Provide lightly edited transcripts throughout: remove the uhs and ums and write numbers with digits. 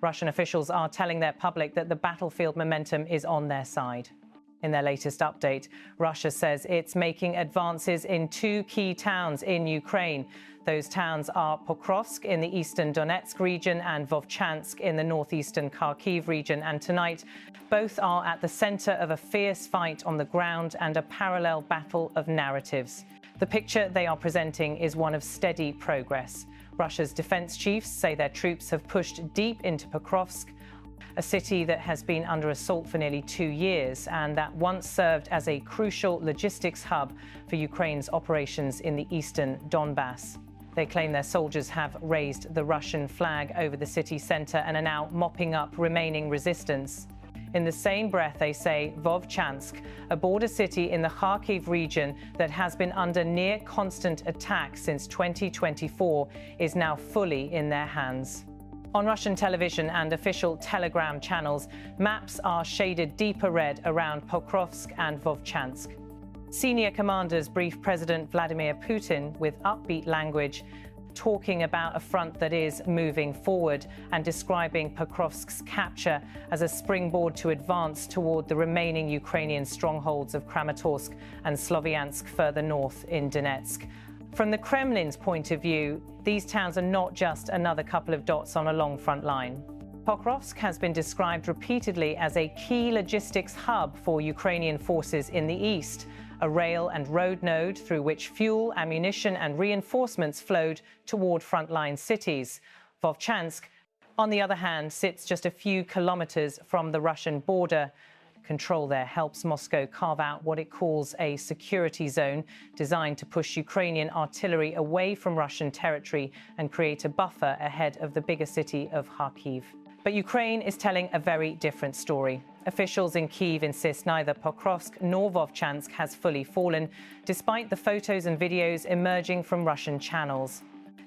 Russian officials are telling their public that the battlefield momentum is on their side. In their latest update, Russia says it's making advances in two key towns in Ukraine. Those towns are Pokrovsk in the eastern Donetsk region and Vovchansk in the northeastern Kharkiv region. And tonight, both are at the center of a fierce fight on the ground and a parallel battle of narratives. The picture they are presenting is one of steady progress. Russia's defense chiefs say their troops have pushed deep into Pokrovsk, a city that has been under assault for nearly 2 years and that once served as a crucial logistics hub for Ukraine's operations in the eastern Donbass. They claim their soldiers have raised the Russian flag over the city center and are now mopping up remaining resistance. In the same breath, they say Vovchansk, a border city in the Kharkiv region that has been under near constant attack since 2024, is now fully in their hands. On Russian television and official Telegram channels, maps are shaded deeper red around Pokrovsk and Vovchansk. Senior commanders brief President Vladimir Putin with upbeat language, talking about a front that is moving forward and describing Pokrovsk's capture as a springboard to advance toward the remaining Ukrainian strongholds of Kramatorsk and Slovyansk further north in Donetsk. From the Kremlin's point of view, these towns are not just another couple of dots on a long front line. Pokrovsk has been described repeatedly as a key logistics hub for Ukrainian forces in the east, a rail and road node through which fuel, ammunition and reinforcements flowed toward frontline cities. Vovchansk, on the other hand, sits just a few kilometers from the Russian border. Control there helps Moscow carve out what it calls a security zone designed to push Ukrainian artillery away from Russian territory and create a buffer ahead of the bigger city of Kharkiv. But Ukraine is telling a very different story. Officials in Kyiv insist neither Pokrovsk nor Vovchansk has fully fallen, despite the photos and videos emerging from Russian channels.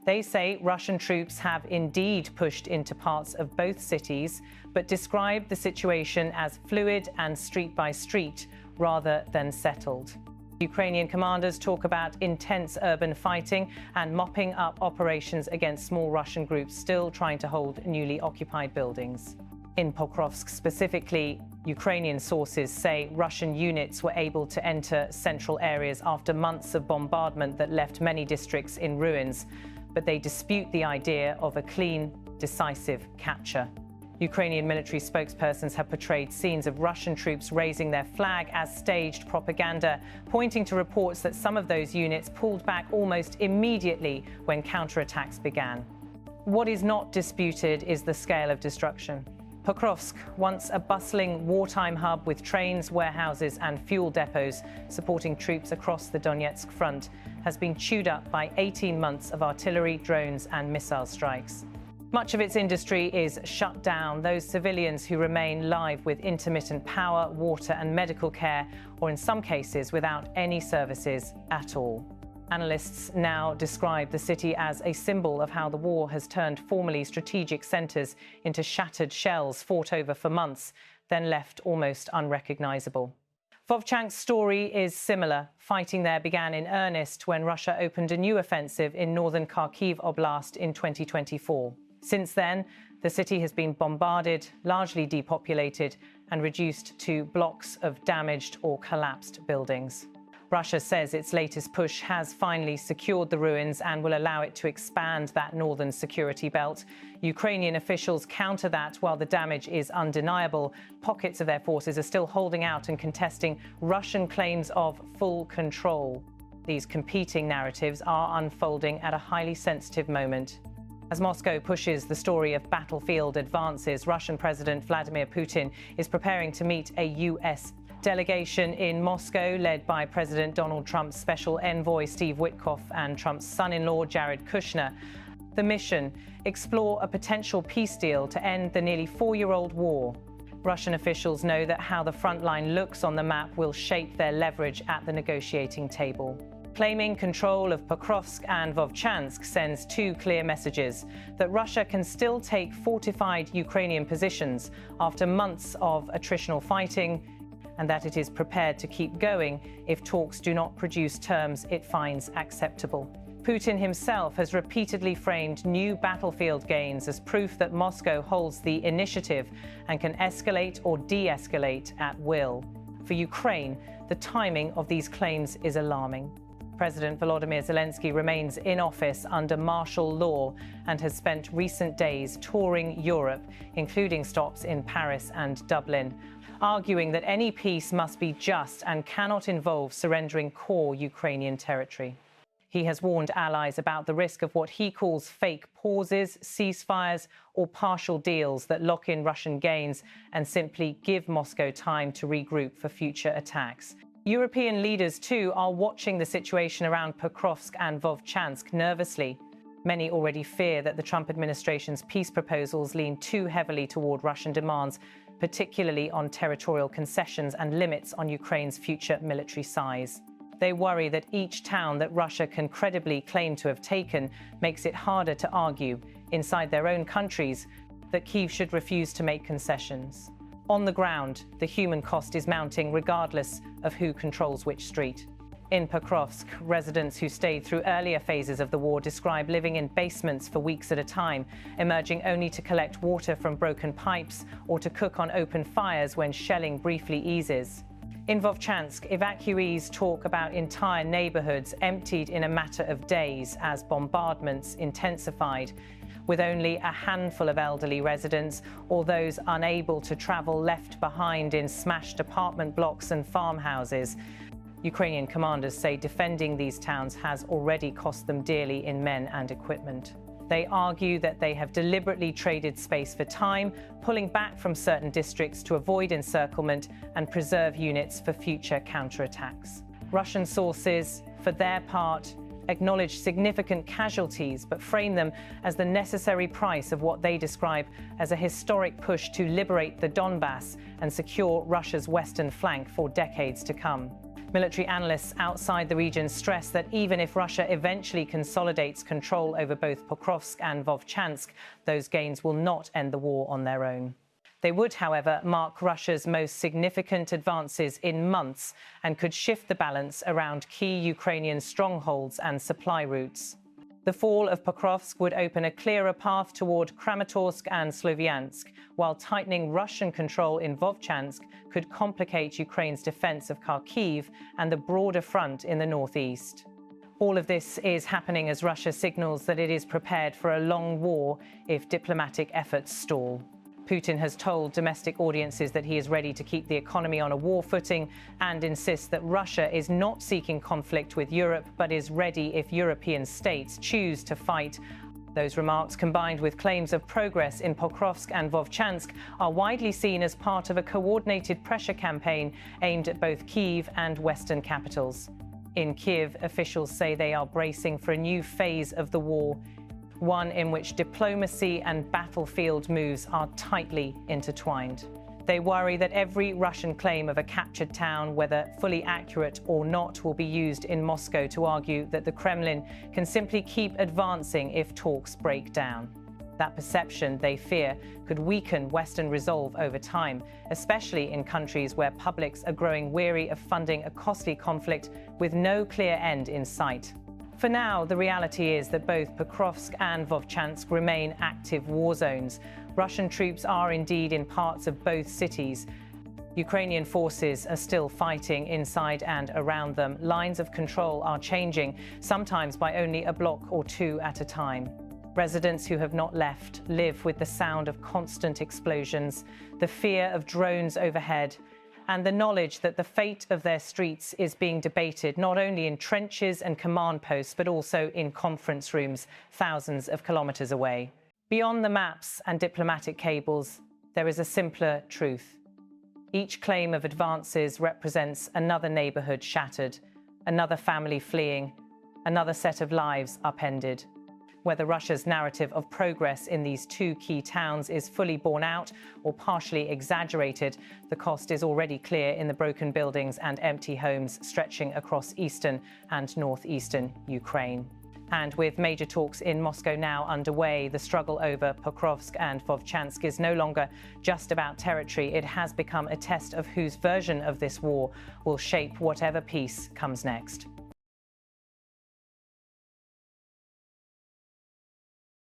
They say Russian troops have indeed pushed into parts of both cities, but describe the situation as fluid and street by street rather than settled. Ukrainian commanders talk about intense urban fighting and mopping up operations against small Russian groups still trying to hold newly occupied buildings. In Pokrovsk specifically, Ukrainian sources say Russian units were able to enter central areas after months of bombardment that left many districts in ruins, but they dispute the idea of a clean, decisive capture. Ukrainian military spokespersons have portrayed scenes of Russian troops raising their flag as staged propaganda, pointing to reports that some of those units pulled back almost immediately when counterattacks began. What is not disputed is the scale of destruction. Pokrovsk, once a bustling wartime hub with trains, warehouses and fuel depots supporting troops across the Donetsk front, has been chewed up by 18 months of artillery, drones and missile strikes. Much of its industry is shut down. Those civilians who remain live with intermittent power, water and medical care, or in some cases without any services at all. Analysts now describe the city as a symbol of how the war has turned formerly strategic centers into shattered shells fought over for months, then left almost unrecognizable. Vovchansk's story is similar. Fighting there began in earnest when Russia opened a new offensive in northern Kharkiv Oblast in 2024. Since then, the city has been bombarded, largely depopulated, and reduced to blocks of damaged or collapsed buildings. Russia says its latest push has finally secured the ruins and will allow it to expand that northern security belt. Ukrainian officials counter that while the damage is undeniable. Pockets of their forces are still holding out and contesting Russian claims of full control. These competing narratives are unfolding at a highly sensitive moment. As Moscow pushes the story of battlefield advances, Russian President Vladimir Putin is preparing to meet a U.S. delegation in Moscow led by President Donald Trump's special envoy Steve Witkoff and Trump's son-in-law Jared Kushner. The mission: explore a potential peace deal to end the nearly 4-year-old war. Russian officials know that how the front line looks on the map will shape their leverage at the negotiating table. Claiming control of Pokrovsk and Vovchansk sends two clear messages: that Russia can still take fortified Ukrainian positions after months of attritional fighting, and that it is prepared to keep going if talks do not produce terms it finds acceptable. Putin himself has repeatedly framed new battlefield gains as proof that Moscow holds the initiative and can escalate or de-escalate at will. For Ukraine, the timing of these claims is alarming. President Volodymyr Zelenskyy remains in office under martial law and has spent recent days touring Europe, including stops in Paris and Dublin, arguing that any peace must be just and cannot involve surrendering core Ukrainian territory. He has warned allies about the risk of what he calls fake pauses, ceasefires, or partial deals that lock in Russian gains and simply give Moscow time to regroup for future attacks. European leaders, too, are watching the situation around Pokrovsk and Vovchansk nervously. Many already fear that the Trump administration's peace proposals lean too heavily toward Russian demands, particularly on territorial concessions and limits on Ukraine's future military size. They worry that each town that Russia can credibly claim to have taken makes it harder to argue, inside their own countries, that Kyiv should refuse to make concessions. On the ground, the human cost is mounting regardless of who controls which street. In Pokrovsk, residents who stayed through earlier phases of the war describe living in basements for weeks at a time, emerging only to collect water from broken pipes or to cook on open fires when shelling briefly eases. In Vovchansk, evacuees talk about entire neighborhoods emptied in a matter of days as bombardments intensified, with only a handful of elderly residents or those unable to travel left behind in smashed apartment blocks and farmhouses. Ukrainian commanders say defending these towns has already cost them dearly in men and equipment. They argue that they have deliberately traded space for time, pulling back from certain districts to avoid encirclement and preserve units for future counterattacks. Russian sources, for their part, acknowledge significant casualties but frame them as the necessary price of what they describe as a historic push to liberate the Donbass and secure Russia's western flank for decades to come. Military analysts outside the region stress that even if Russia eventually consolidates control over both Pokrovsk and Vovchansk, those gains will not end the war on their own. They would, however, mark Russia's most significant advances in months and could shift the balance around key Ukrainian strongholds and supply routes. The fall of Pokrovsk would open a clearer path toward Kramatorsk and Sloviansk, while tightening Russian control in Vovchansk could complicate Ukraine's defense of Kharkiv and the broader front in the northeast. All of this is happening as Russia signals that it is prepared for a long war if diplomatic efforts stall. Putin has told domestic audiences that he is ready to keep the economy on a war footing and insists that Russia is not seeking conflict with Europe, but is ready if European states choose to fight. Those remarks, combined with claims of progress in Pokrovsk and Vovchansk, are widely seen as part of a coordinated pressure campaign aimed at both Kyiv and Western capitals. In Kyiv, officials say they are bracing for a new phase of the war, one in which diplomacy and battlefield moves are tightly intertwined. They worry that every Russian claim of a captured town, whether fully accurate or not, will be used in Moscow to argue that the Kremlin can simply keep advancing if talks break down. That perception, they fear, could weaken Western resolve over time, especially in countries where publics are growing weary of funding a costly conflict with no clear end in sight. For now, the reality is that both Pokrovsk and Vovchansk remain active war zones. Russian troops are indeed in parts of both cities. Ukrainian forces are still fighting inside and around them. Lines of control are changing, sometimes by only a block or two at a time. Residents who have not left live with the sound of constant explosions, the fear of drones overhead, and the knowledge that the fate of their streets is being debated not only in trenches and command posts, but also in conference rooms thousands of kilometers away. Beyond the maps and diplomatic cables, there is a simpler truth. Each claim of advances represents another neighborhood shattered, another family fleeing, another set of lives upended. Whether Russia's narrative of progress in these two key towns is fully borne out or partially exaggerated, the cost is already clear in the broken buildings and empty homes stretching across eastern and northeastern Ukraine. And with major talks in Moscow now underway, the struggle over Pokrovsk and Vovchansk is no longer just about territory. It has become a test of whose version of this war will shape whatever peace comes next.